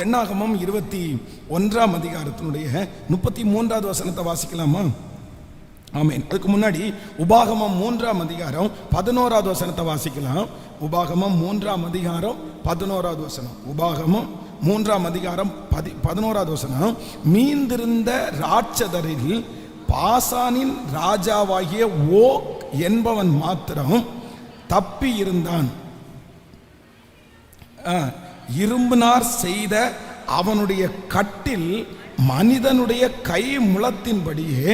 எண்ணாகமம் 21ஆம் அதிகாரத்தினுடைய 33வது வசனத்தை வாசிக்கலாமா? ஆமென். அதுக்கு முன்னாடி உபாகமம் 3ஆம் அதிகாரம் 11வது வசனத்தை வாசிக்கலாம். உபாகமம் 3ஆம் அதிகாரம் 11வது வசனம். உபாகமம் 3ஆம் அதிகாரம் 11வது வசனம். மீந்திருந்த ராட்சதரில் பாசானின் ராஜாவாகிய ஓக் என்பவன் மாத்திரம் தப்பி இருந்தான். இரும்பினார் செய்த அவனுடைய கட்டில் மனிதனுடைய கை முழத்தின்படியே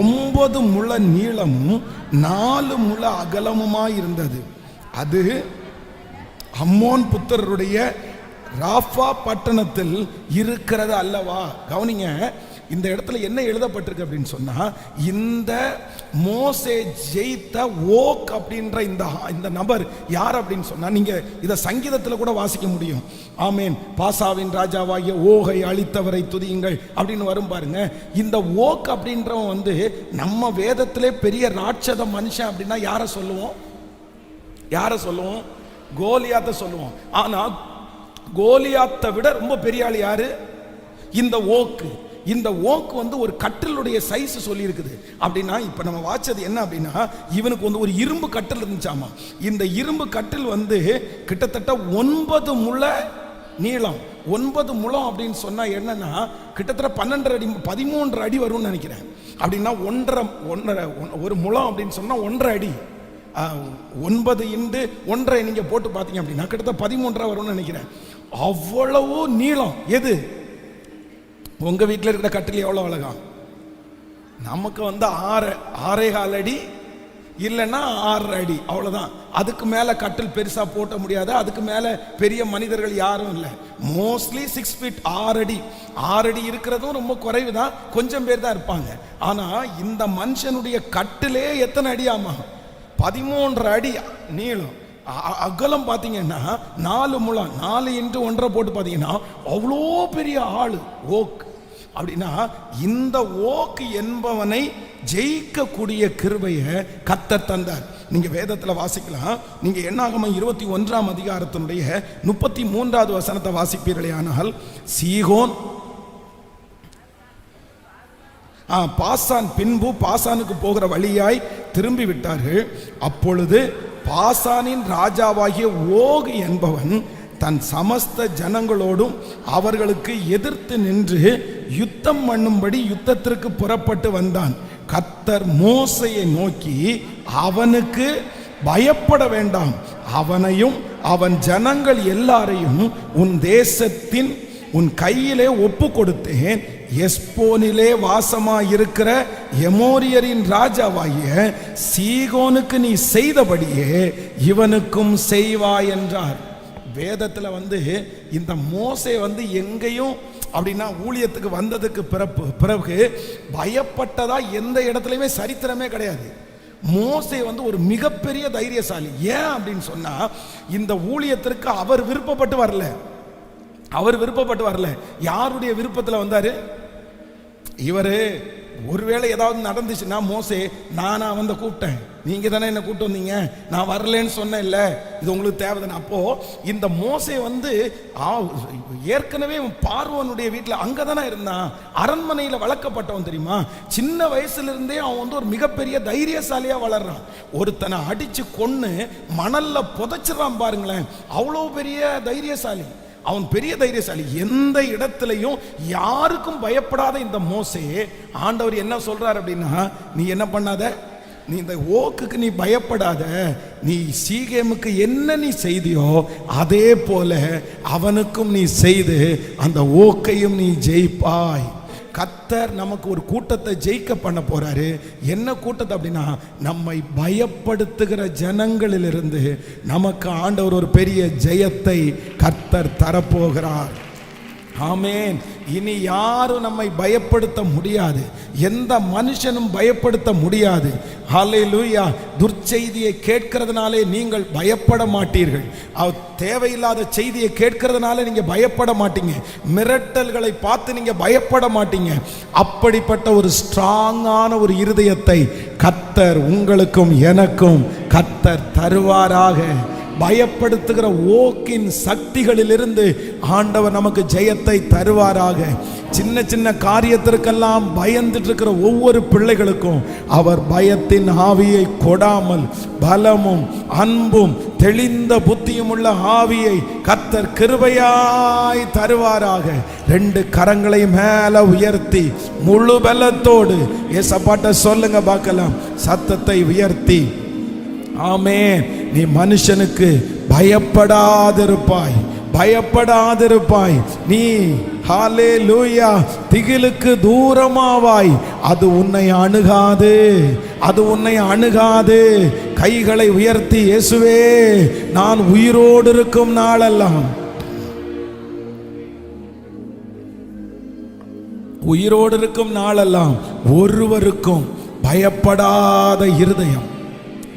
9 முழ நீளமும் 4 முழ அகலமுமாயிருந்தது. அது அம்மோன் புத்திரருடைய ராஃபா பட்டணத்தில் இருக்கிறது அல்லவா? கவனிங்க, இந்த இடத்துல என்ன எழுதப்பட்டிருக்கு அப்படின்னு சொன்னா, இந்த மோசே ஜெயித்த ஓக் அப்படின்ற இந்த நபர் யார் அப்படின்னு சொன்னா, நீங்க இத சங்கீதத்துல கூட வாசிக்க முடியும். ஆமேன். பாசாவின் ராஜாவாகிய ஓகை அழித்தவரை துதியுங்கள் அப்படின்னு வரும் பாருங்க. இந்த ஓக் அப்படின்றவன் வந்து நம்ம வேதத்திலே பெரிய ராட்சத மனுஷன் அப்படின்னா யார சொல்லுவோம்? கோலியாத்தை சொல்லுவோம். ஆனா கோலியாத்தை விட ரொம்ப பெரிய ஆள் யாரு? இந்த ஓக்கு. இந்த ஓக்கு வந்து ஒரு கட்டிலுடைய சைஸ் சொல்லி இருக்குது. அப்படின்னா இப்ப நம்ம வாச்சது என்ன அப்படின்னா, இவனுக்கு வந்து ஒரு இரும்பு கட்டில் இருந்துச்சாமா. இந்த இரும்பு கட்டில் வந்து கிட்டத்தட்ட 9 முழ நீளம். 9 முழம் அப்படின்னு சொன்னா என்னன்னா கிட்டத்தட்ட 12 அடி 13 அடி வரும்னு நினைக்கிறேன். அப்படின்னா 1.5 ஒரு முழம் அப்படின்னு சொன்னா 1.5 அடி. 9 × 1.5 நீங்க போட்டு பார்த்தீங்க அப்படின்னா கிட்டத்தட்ட 13 வரும்னு நினைக்கிறேன். அவ்வளவு நீளம். எது? உங்க வீட்டில் இருக்கிற கட்டில் எவ்வளவு அழகா? நமக்கு வந்து 6.25 அடி இல்லைன்னா 6 அடி, அவ்வளவுதான். அதுக்கு மேல கட்டில் பெருசா போட்ட முடியாது. அதுக்கு மேல பெரிய மனிதர்கள் யாரும் இல்லை. மோஸ்ட்லி 6 ஃபீட் 6 அடி. 6 அடி இருக்கிறதும் ரொம்ப குறைவு தான், கொஞ்சம் பேர் தான் இருப்பாங்க. ஆனா இந்த மனுஷனுடைய கட்டிலே எத்தனை அடி ஆமா? 13 அடி நீளம். அகலம் பார்த்தீங்கன்னா 4 முழம். 4 × 1.5 போட்டு பார்த்தீங்கன்னா அவ்வளோ பெரிய ஆளு ஓக். அப்படின்னா இந்த ஓக் என்பவனை ஜெயிக்கக்கூடிய கிருபையை கர்த்தர் தந்தார். நீங்க வேதத்துல வாசிக்கலாம். நீங்க எண்ணாகமம் 21ஆம் அதிகாரத்தினுடைய 33வது வசனத்தை வாசிப்பீர்களே ஆனால், சீகோன் பாசான் பின்பு பாசானுக்கு போகிற வழியாய் திரும்பி விட்டார்கள். அப்பொழுது பாசானின் ராஜாவாகிய ஓக் என்பவன் தன் சமஸ்த ஜனங்களோடும் அவர்களுக்கு எதிர்த்து நின்று யுத்தம் பண்ணும்படி யுத்தத்திற்கு புறப்பட்டு வந்தான். கர்த்தர் மோசேயை நோக்கி, அவனுக்கு பயப்பட வேண்டாம், அவனையும் அவன் ஜனங்கள் எல்லாரையும் உன் தேசத்தின் உன் கையிலே ஒப்பு கொடுத்தேன். எஸ்போனிலே வாசமாயிருக்கிற எமோரியரின் ராஜாவாகிய சீகோனுக்கு நீ செய்தபடியே இவனுக்கும் செய்வாய் என்றார். வேதத்துல வந்து இந்த மோசே வந்து எங்கேயும் அப்படின்னா ஊழியத்துக்கு வந்ததுக்கு பிறகு பயப்பட்டதா எந்த இடத்துலையுமே சரித்திரமே கிடையாது. மோசே வந்து ஒரு மிகப்பெரிய தைரியசாலி. ஏன் அப்படின்னு சொன்னா, இந்த ஊழியத்திற்கு அவர் விருப்பப்பட்டு வரல. யாருடைய விருப்பத்தில் வந்தாரு? இவரு ஒருவேளை ஏதாவது நடந்துச்சுன்னா, மோசே நானா வந்து கூப்பிட்டேன், நீங்க தானே என்ன கூப்பிட்டு வந்தீங்க, நான் வரலன்னு சொன்னேன் இல்ல, இது உங்களுக்கு தேவைதானே. அப்போ இந்த மோசே வந்து ஏற்கனவே பார்வோனுடைய வீட்டில் அங்கதானே இருந்தான், அரண்மனையில் வளர்க்கப்பட்டவன் தெரியுமா. சின்ன வயசுல இருந்தே அவன் வந்து ஒரு மிகப்பெரிய தைரியசாலியா வளர்றான். ஒருத்தனை அடிச்சு கொன்னு மணல்ல புதைச்சிடறான் பாருங்களேன், அவ்வளோ பெரிய தைரியசாலி. அவன் பெரிய தைரியசாலி. எந்த இடத்திலையும் யாருக்கும் பயப்படாத இந்த மோசே, ஆண்டவர் என்ன சொல்றார் அப்படின்னா, நீ என்ன பண்ணாத, நீ இந்த ஓக்குக்கு நீ பயப்படாத, நீ சீகேமுக்கு என்ன நீ செய்தியோ அதே போல அவனுக்கும் நீ செய்து அந்த ஓக்கையும் நீ ஜெயிப்பாய். கர்த்தர் நமக்கு ஒரு கூட்டத்தை ஜெயிக்க பண்ண போறாரு. என்ன கூட்டத்தை அப்படின்னா, நம்மை பயப்படுத்துகிற ஜனங்களிலிருந்து நமக்கு ஆண்டவர் ஒரு பெரிய ஜெயத்தை கர்த்தர் தரப்போகிறார். ஆமென். இனி யாரும் நம்மை பயப்படுத்த முடியாது, எந்த மனுஷனும் பயப்படுத்த முடியாது. ஹல்லேலூயா. துர்ச்செய்தியை கேட்கிறதுனாலே நீங்கள் பயப்பட மாட்டீர்கள். தேவையில்லாத செய்தியை கேட்கிறதுனால நீங்க பயப்பட மாட்டீங்க. மிரட்டல்களை பார்த்து நீங்க பயப்பட மாட்டீங்க. அப்படிப்பட்ட ஒரு ஸ்ட்ராங்கான ஒரு இருதயத்தை கர்த்தர் உங்களுக்கும் எனக்கும் கர்த்தர் தருவாராக. பயப்படுத்துகிற ஓக்கின் சக்திகளிலிருந்து ஆண்டவர் நமக்கு ஜெயத்தை தருவாராக. சின்ன சின்ன காரியத்திற்கெல்லாம் பயந்துட்டு இருக்கிற ஒவ்வொரு பிள்ளைகளுக்கும் அவர் பயத்தின் ஆவியை கொடாமல் பலமும் அன்பும் தெளிந்த புத்தியும் உள்ள ஆவியை கர்த்தர் கிருபையாய் தருவாராக. 2 கரங்களை மேல உயர்த்தி முழு பலத்தோடு ஏசப்பாட்ட சொல்லுங்க பார்க்கலாம், சத்தத்தை உயர்த்தி. ஆமென். நீ மனுஷனுக்கு பயப்படாதிருப்பாய், பயப்படாதிருப்பாய். நீ ஹல்லேலூயா திகிலுக்கு தூரமாவாய். அது உன்னை அணுகாது, அது உன்னை அணுகாது. கைகளை உயர்த்தி, இயேசுவே நான் உயிரோடு இருக்கும் நாளெல்லாம், உயிரோடு இருக்கும் நாளெல்லாம் ஒருவருக்கும் பயப்படாத இருதயம்,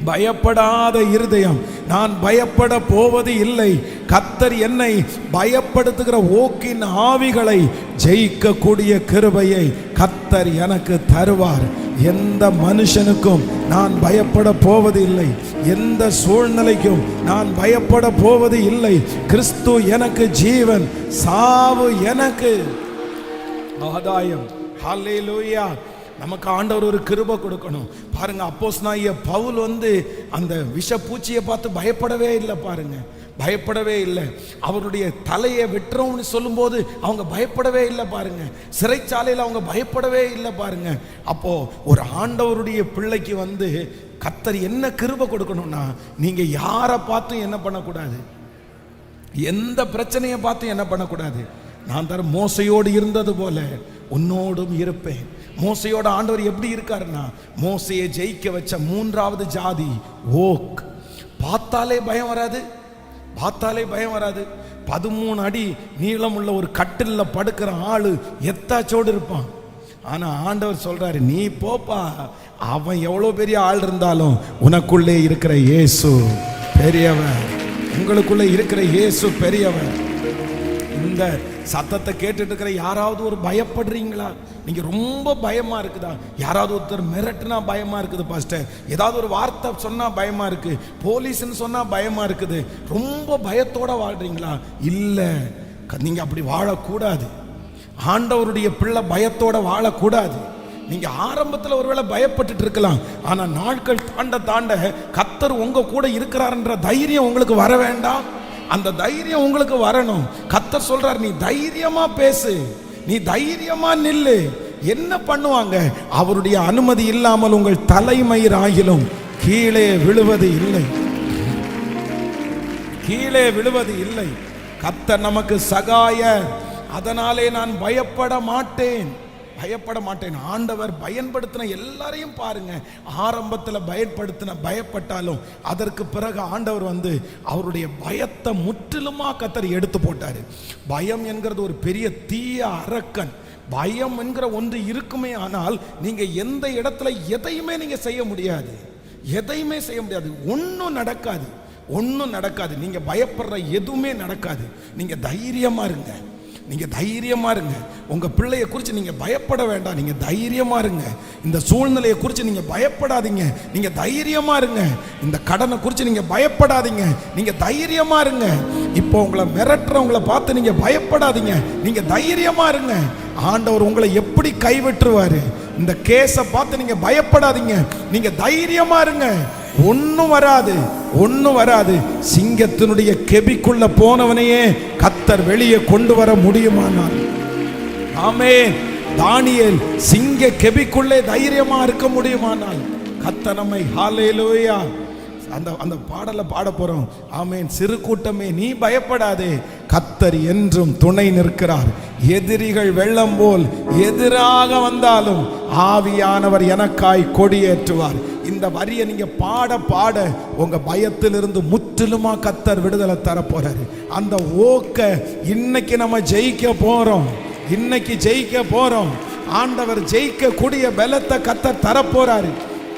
பயப்படாத இருதயம் நான் பயப்பட போவது இல்லை. கர்த்தர் என்னை பயப்படுத்துகிற ஓக்கின் ஆவிகளை ஜெயிக்கக்கூடிய கிருபையை கர்த்தர் எனக்கு தருவார். எந்த மனுஷனுக்கும் நான் பயப்பட போவது இல்லை, எந்த சூழ்நிலைக்கும் நான் பயப்பட போவது இல்லை. கிறிஸ்து எனக்கு ஜீவன், சாவு எனக்கு ஆதாயம். ஹல்லேலூயா. நமக்கு ஆண்டவர் ஒரு கிருபை கொடுக்கணும். பாருங்க, அப்போஸ்தலனாகிய பவுல் அந்த விஷப்பூச்சியை பார்த்து பயப்படவே இல்லை. பாருங்க, பயப்படவே இல்லை. அவருடைய தலையை வெட்டுறோம்னு சொல்லும்போது அவங்க பயப்படவே இல்லை. பாருங்க, சிறைச்சாலையில் அவங்க பயப்படவே இல்லை. பாருங்க, அப்போ ஒரு ஆண்டவருடைய பிள்ளைக்கு கர்த்தர் என்ன கிருபை கொடுக்கணும்னா, நீங்க யாரை பார்த்தும் என்ன பண்ணக்கூடாது, எந்த பிரச்சனையை பார்த்தும் என்ன பண்ணக்கூடாது. நான் தர மோசையோடு இருந்தது போல உன்னோடும் இருப்பேன். மோசையோட ஆண்டவர் எப்படி இருக்காருன்னா, மோசையை ஜெயிக்க வச்ச 3வது ஜாதி ஓக். பார்த்தாலே பயம் வராது, பார்த்தாலே பயம் வராது. 13 அடி நீளமுள்ள ஒரு கட்டில்ல படுக்கிற ஆளு எத்தாச்சோடு இருப்பான். ஆனா ஆண்டவர் சொல்றாரு, நீ போப்பா, அவன் எவ்வளவு பெரிய ஆள் இருந்தாலும் உனக்குள்ளே இருக்கிற இயேசு பெரியவர், உங்களுக்குள்ளே இருக்கிற இயேசு பெரியவர். இந்த சத்தத்தை கேட்டுட்டு இருக்கிற யாராவது ஒரு பயப்படுறீங்களா? நீங்க ரொம்ப பயமா இருக்குதா? யாராவது ஒருத்தர் மிரட்டுனா பயமா இருக்குது பாஸ்டர், ஏதாவது ஒரு வார்த்தை சொன்னா பயமா இருக்கு, போலீஸ்ன்னு சொன்னா பயமா இருக்குது, ரொம்ப பயத்தோட வாழ்றீங்களா? இல்ல, நீங்க அப்படி வாழக்கூடாது. ஆண்டவருடைய பிள்ளை பயத்தோட வாழக்கூடாது. நீங்க ஆரம்பத்தில் ஒருவேளை பயப்பட்டுட்டு இருக்கலாம், ஆனா நாட்கள் தாண்ட தாண்ட கர்த்தர் உங்க கூட இருக்கிறார்ன்ற தைரியம் உங்களுக்கு வர வேண்டாம்? அந்த தைரியம் உங்களுக்கு வரணும். கர்த்தர் சொல்றார், நீ தைரியமா பேசு, நீ தைரியமா நில்லு. என்ன பண்ணுவாங்க? அவருடைய அனுமதி இல்லாமல் உங்கள் தலைமயிராகிலும் கீழே விழுவது இல்லை, கீழே விழுவது இல்லை. கர்த்தர் நமக்கு சகாய, அதனாலே நான் பயப்பட மாட்டேன், பயப்பட மாட்டேன். ஆண்டவர் பயன்படுத்தின எல்லாரையும் பாருங்க, ஆரம்பத்தில் பயப்பட்டாலும் அதற்கு பிறகு ஆண்டவர் அவருடைய பயத்தை முற்றிலுமா கர்த்தர் எடுத்து போட்டாரு. பயம் என்கிறது ஒரு பெரிய தீய அரக்கன். பயம் என்கிற ஒன்று இருக்குமே, ஆனால் நீங்க எந்த இடத்துல எதையுமே நீங்க செய்ய முடியாது, எதையுமே செய்ய முடியாது. ஒன்றும் நடக்காது, ஒன்றும் நடக்காது. நீங்க பயப்படுற எதுவுமே நடக்காது. நீங்க தைரியமா இருங்க, நீங்க தைரியமா இருங்க. உங்க பிள்ளையை குறித்து நீங்க பயப்பட வேண்டாம், நீங்க தைரியமா இருங்க. இந்த சூழ்நிலையை குறித்து நீங்க பயப்படாதீங்க, நீங்க தைரியமா இருங்க. இந்த கடனை குறித்து நீங்க பயப்படாதீங்க, நீங்க தைரியமா இருங்க. இப்போ உங்களை மிரட்டுறவங்களை பார்த்து நீங்க பயப்படாதீங்க, நீங்க தைரியமா இருங்க. ஆண்டவர் உங்களை எப்படி கைவிட்டுருவாரு? இந்த கேஸை பார்த்து நீங்க பயப்படாதீங்க, நீங்க தைரியமா இருங்க. ஒன்னும் வராது, ஒன்னும் வராது. சிங்கத்தினுடைய கெபிக்குள்ள போனவனையே கர்த்தர் வெளியே கொண்டு வர முடியுமானால், ஆமென். தானியேல் சிங்க கெபிக்குள்ளே தைரியமா இருக்க முடியுமானால் கர்த்தர் நம்மை, ஹல்லேலூயா, அந்த பாடலை பாட போறோம். ஆமென். சிறு கூட்டமே நீ பயப்படாதே, கர்த்தர் என்றும் துணை நிற்கிறார். எதிரிகள் வெள்ளம் போல் எதிராக வந்தாலும் ஆவியானவர் எனக்காய் கொடியேற்றுவார். இந்த வரியை நீங்க பாட பாட உங்க பயத்திலிருந்து முற்றிலுமா கர்த்தர் விடுதலை தர போறாரு. அந்த ஓக்க இன்னைக்கு நம்ம ஜெயிக்க போறோம், இன்னைக்கு ஜெயிக்க போறோம். ஆண்டவர் ஜெயிக்க கூடிய பலத்தை கர்த்தர் தர போறாரு.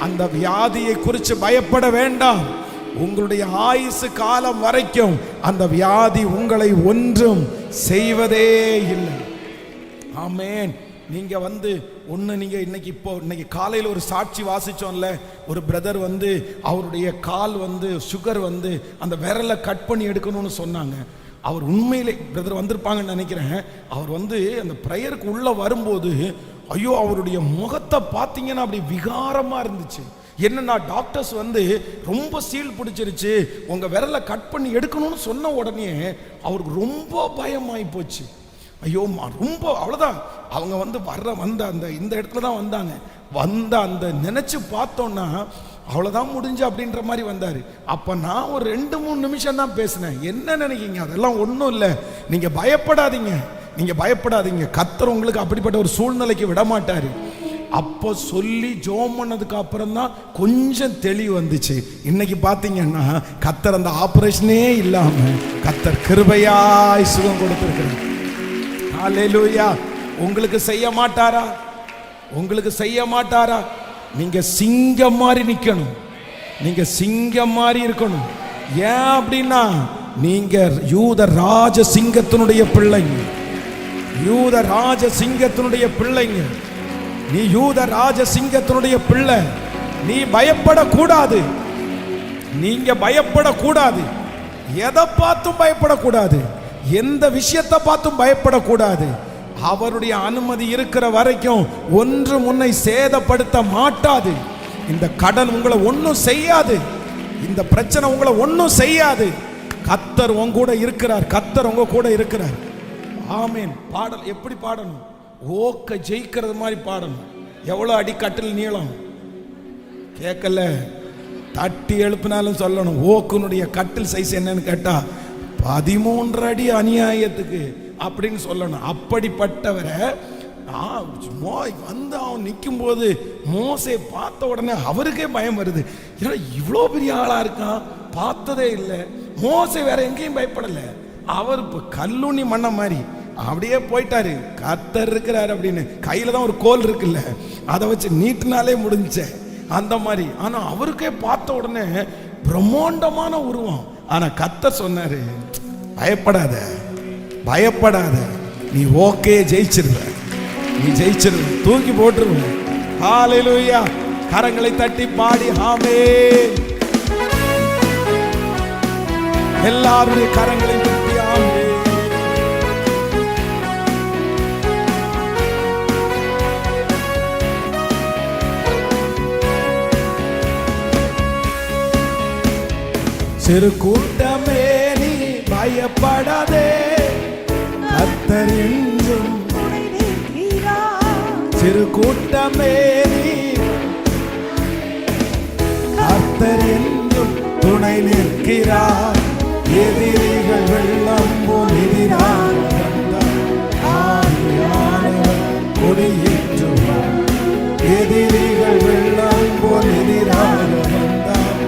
அந்த வியாதியை குறித்து பயப்பட வேண்டாம். உங்களுடைய ஆயுசு காலம் வரைக்கும் அந்த வியாதி உங்களை ஒன்றும் செய்வதே இல்லை. ஆமென். நீங்க வந்து ஒன்று, நீங்க இன்னைக்கு காலையில் ஒரு சாட்சி வாசிச்சோம்ல, ஒரு பிரதர் வந்து அவருடைய கால் வந்து சுகர் வந்து அந்த விரலை கட் பண்ணி எடுக்கணும்னு சொன்னாங்க. அவர் உண்மையிலே பிரதர் வந்திருப்பாங்கன்னு நினைக்கிறேன். அவர் வந்து அந்த ப்ரேயருக்கு உள்ள வரும்போது ஐயோ அவருடைய முகத்தை பார்த்தீங்கன்னா அப்படி விகாரமா இருந்துச்சு. என்னன்னா டாக்டர்ஸ் வந்து ரொம்ப சீல் பிடிச்சிருச்சு, உங்க விரலை கட் பண்ணி எடுக்கணும்னு சொன்ன உடனே அவருக்கு ரொம்ப பயமாயி போச்சு. ஐயோ ரொம்ப அவ்வளோதான். அவங்க வந்து வந்த அந்த இந்த இடத்துல தான் வந்த அந்த நினைச்சு பார்த்தோன்னா அவ்வளோதான் முடிஞ்சு அப்படின்ற மாதிரி வந்தார். அப்போ நான் ஒரு 2-3 நிமிஷம் தான் பேசினேன். என்ன நினைக்கிங்க? அதெல்லாம் ஒன்றும் இல்லை, நீங்கள் பயப்படாதீங்க, கர்த்தர் உங்களுக்கு அப்படிப்பட்ட ஒரு சூழ்நிலைக்கு விட மாட்டார். அப்போ சொல்லி ஜோம் பண்ணதுக்கு அப்புறம் தான் கொஞ்சம் தெளிவு வந்துச்சு. இன்னைக்கு பார்த்தீங்கன்னா கர்த்தர் அந்த ஆபரேஷனே இல்லாமல் கர்த்தர் கிருபையாய் சுகம் கொடுத்திருக்கிறார். ஹல்லேலூயா. உங்களுக்கு செய்ய மாட்டாரா? நீங்க சிங்கம் மாதிரி நிக்கணும், நீங்க சிங்கம் மாதிரி இருக்கணும். ஏன் அப்படின்னா நீங்க யூத ராஜ சிங்கத்தினுடைய பிள்ளைங்க, நீ யூத ராஜ சிங்கத்தினுடைய பிள்ளை. நீ பயப்படக்கூடாது, நீங்க பயப்படக்கூடாது, எதை பார்த்தும் பயப்படக்கூடாது, எந்த விஷயத்தை பார்த்தும் பயப்படக்கூடாது. அவருடைய அனுமதி இருக்கிற வரைக்கும் ஒன்று முன்னை சேதப்படுத்த மாட்டாது. இந்த கடன் உங்களை ஒன்றும் செய்யாது, இந்த பிரச்சனை உங்களை ஒன்றும் செய்யாது. கர்த்தர் உங்க கூட இருக்கிறார். ஆமீன். பாடல் எப்படி பாடணும்? ஓக்க ஜெயிக்கிறது மாதிரி பாடணும். எவ்வளவு அடி கட்டில் நீளம் கேட்கல, தட்டி எழுப்பினாலும் சொல்லணும். ஓக்குனுடைய கட்டில் சைஸ் என்னன்னு கேட்டா 13 அடி அநியாயத்துக்கு அப்படின்னு சொல்லணும். அப்படிப்பட்டவரை வந்து அவன் நிற்கும் போது மோசே பார்த்த உடனே அவருக்கே பயம் வருது. இவ்வளோ பெரிய ஆளா இருக்கான், பார்த்ததே இல்லை. மோசே வேற எங்கேயும் பயப்படல, அவர் இப்போ கல்லூனி மண்ண மாதிரி அப்படியே போயிட்டாரு. கர்த்தர் இருக்கிறாரு அப்படின்னு கையில தான் ஒரு கோல் இருக்குல்ல, அதை வச்சு நீட்டினாலே முடிஞ்ச அந்த மாதிரி. ஆனா அவருக்கே பார்த்த உடனே பிரம்மாண்டமான உருவம். ஆனா கர்த்தர் சொன்னாரு, பயப்படாத, நீ ஓகே ஜெயிச்சிருவ, தூக்கி போட்டுருவ. ஹல்லேலூயா. கரங்களை தட்டி பாடி ஆமென். எல்லாருடைய கரங்களை தட்டி ஆமென். சிறு கூட்டமே நீ பயப்படாதே, கர்த்தர் என்றும் சிறு கூட்டமே நீ கர்த்தர் என்றும் துணை நிற்கிறார். எதிரிகள் வெள்ளம் போல் எதிராக கொடியேற்றுவார். எதிரிகள் வெள்ளம் போல் எதிராக வந்தார்.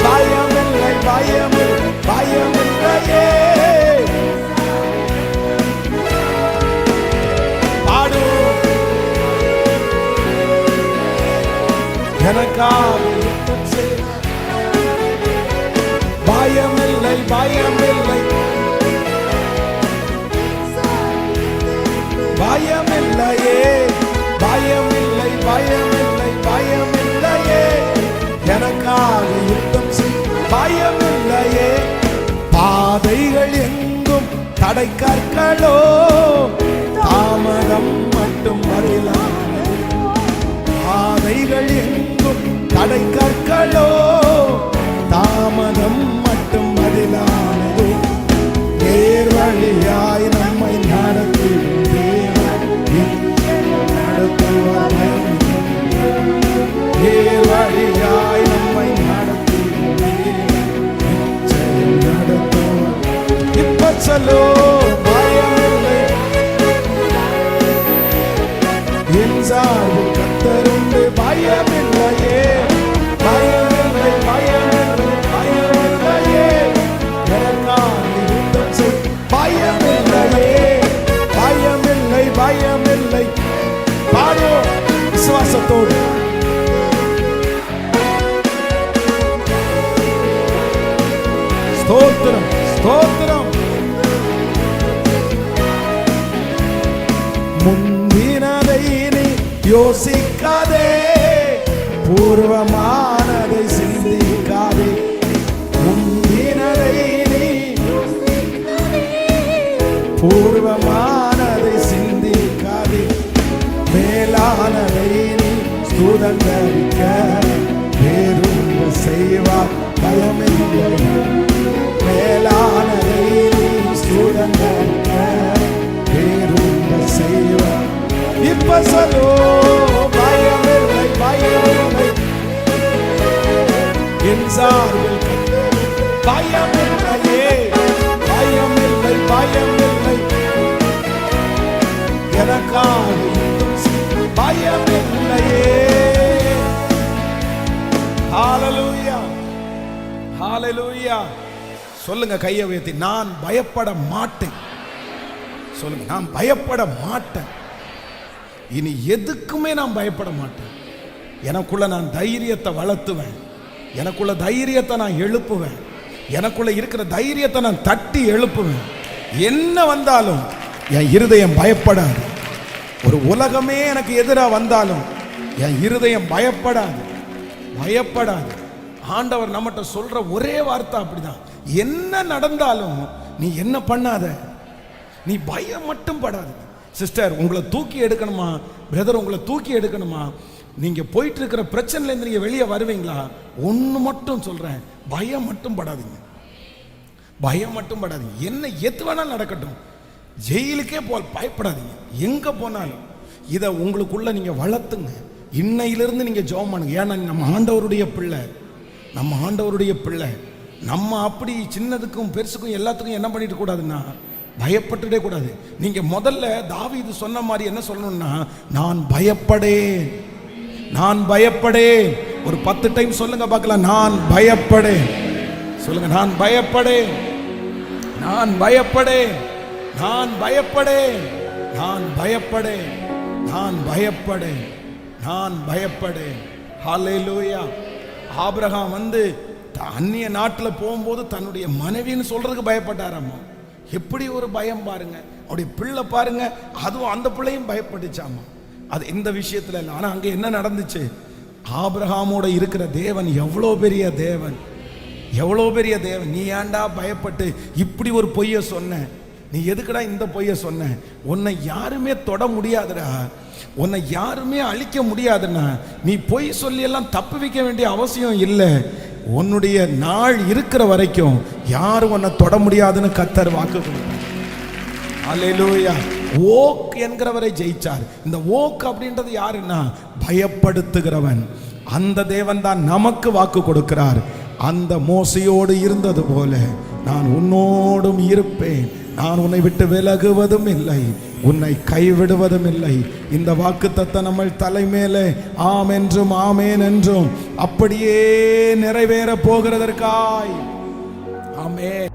பயமில்லையே பாடு எனக்காக பயமில்லை எனக்காக யுத்தம் செய். பயமில்லையே. பாதைகள் எங்கும் தடை கற்களோ, தாமதம் மட்டும் வரலாம். பாதைகள் எங்கும் தடை கற்களோ, தாமதம் மட்டும் பதிலானது. நேர் வழியாய் நம்மை நடத்துவார். நேர் வழியாய் நம்மை நடத்துவார். இப்ப சொல்லோ பயமில்லை, என் சார்பு கர்த்தருண்டு. பயமில்லையே பயமில்லை. பாடோ விசுவாசத்தோடு. ஸ்தோத்திரம். யோசிக்காதே, பூர்வமானதை சிந்திக்காதே, முந்தினதை நீ பூர்வமானதை சிந்திக்காதே, மேலானதை நீ ஸ்தோத்திரிக்க, வேறொன்று செய்வார் பயமில்லை, மேலானதை நீ ஸ்தோத்திரிக்க, வேறொன்று செய்வார். இப்ப சொல்லோ, பயமில்லை பயமில்லை, என் சார்பில் பயமில்லையே, பயமில்லை பயமில்லை, எனக்காக பயமில்லையே. ஹalleluya ஹalleluya. சொல்லுங்க கையை உயர்த்தி, நான் பயப்பட மாட்டேன். சொல்லுங்க, நான் பயப்பட மாட்டேன். இனி எதுக்குமே நான் பயப்பட மாட்டேன். எனக்குள்ள நான் தைரியத்தை வளர்த்துவேன், எனக்குள்ள தைரியத்தை நான் எழுப்புவேன், எனக்குள்ள இருக்கிற தைரியத்தை நான் தட்டி எழுப்புவேன். என்ன வந்தாலும் என் இருதயம் பயப்படாது. ஒரு உலகமே எனக்கு எதிராக வந்தாலும் என் இருதயம் பயப்படாது, பயப்படாது. ஆண்டவர் நம்மகிட்ட சொல்ற ஒரே வார்த்தை அப்படிதான், என்ன நடந்தாலும் நீ என்ன பண்ணாத, நீ பயம் மட்டும் படாது. சிஸ்டர், உங்களை தூக்கி எடுக்கணுமா, பிரதர் உங்களை தூக்கி எடுக்கணுமா, நீங்க போயிட்டு இருக்கிற பிரச்சனையிலேருந்து நீங்க வெளியே வருவீங்களா? ஒன்று மட்டும் சொல்றேன், பயம் மட்டும் படாதீங்க, பயம் மட்டும் படாதீங்க. என்ன எது வேணாலும் நடக்கட்டும், ஜெயிலுக்கே பயப்படாதீங்க. எங்க போனாலும் இதை உங்களுக்குள்ள நீங்க வளர்த்துங்க. இன்னையிலிருந்து நீங்க ஜெபம் பண்ணுங்க. ஏன்னா நம்ம ஆண்டவருடைய பிள்ளை, நம்ம ஆண்டவருடைய பிள்ளை. நம்ம அப்படி சின்னதுக்கும் பெருசுக்கும் எல்லாத்துக்கும் என்ன பண்ணிட்டு கூடாதுன்னா பயப்பட்டுடே கூடாது. நீங்க முதல்ல தாவீது சொன்ன மாதிரி என்ன சொல்லணும்னா, நான் பயப்படேன், நான் பயப்படேன். ஒரு 10 டைம் சொல்லுங்க பார்க்கலாம், நான் பயப்படேன். சொல்லுங்க, நான் பயப்படேன், நான் பயப்படேன், நான் பயப்படேன், நான் பயப்படேன், நான் பயப்படேன், நான் பயப்படேன். ஹல்லேலூயா. ஆபிரகாம் அந்நிய நாட்டில் போகும்போது தன்னுடைய மனைவின்னு சொல்றதுக்கு பயப்பட்டாராமா. எப்படி ஒரு பயம் பாருங்க. அவருடைய பிள்ளை பாருங்க, அதுவும் அந்த பிள்ளையும் பயப்பட்டுச்சாமா. அது இந்த விஷயத்துல இல்லை. ஆனா அங்க என்ன நடந்துச்சு? ஆபிரகாமோட இருக்கிற தேவன் எவ்வளோ பெரிய தேவன், எவ்வளோ பெரிய தேவன். நீ ஏன்டா பயப்பட்டு இப்படி ஒரு பொய்ய சொன்ன? நீ எதுக்குடா இந்த பொய்ய சொன்ன? உன்னை யாருமே தொட முடியாதுடா, உன்னை யாருமே அழிக்க முடியாதுன்னா நீ பொய் சொல்லி எல்லாம் தப்பு வைக்க வேண்டிய அவசியம் இல்லை. உன்னுடைய நாள் இருக்கிற வரைக்கும் யாரும் உன்னை தொட முடியாதுன்னு கர்த்தர் வாக்கு கொடுத்தார். அல்லேலூயா. ஓக் என்கிறவரை ஜெயிச்சார். இந்த ஓக் அப்படின்றது யாருன்னா பயப்படுத்துகிறவன். அந்த தேவன் தான் நமக்கு வாக்கு கொடுக்கிறார். அந்த மோசையோடு இருந்தது போல நான் உன்னோடும் இருப்பேன், நான் உன்னை விட்டு விலகுவதும் இல்லை, உன்னை கைவிடுவதும் இல்லை. இந்த வாக்குத்தத்தம் நம்ம தலைமேலே ஆம் என்றும் ஆமேன் என்றும் அப்படியே நிறைவேற போகிறதற்காய். ஆமென்.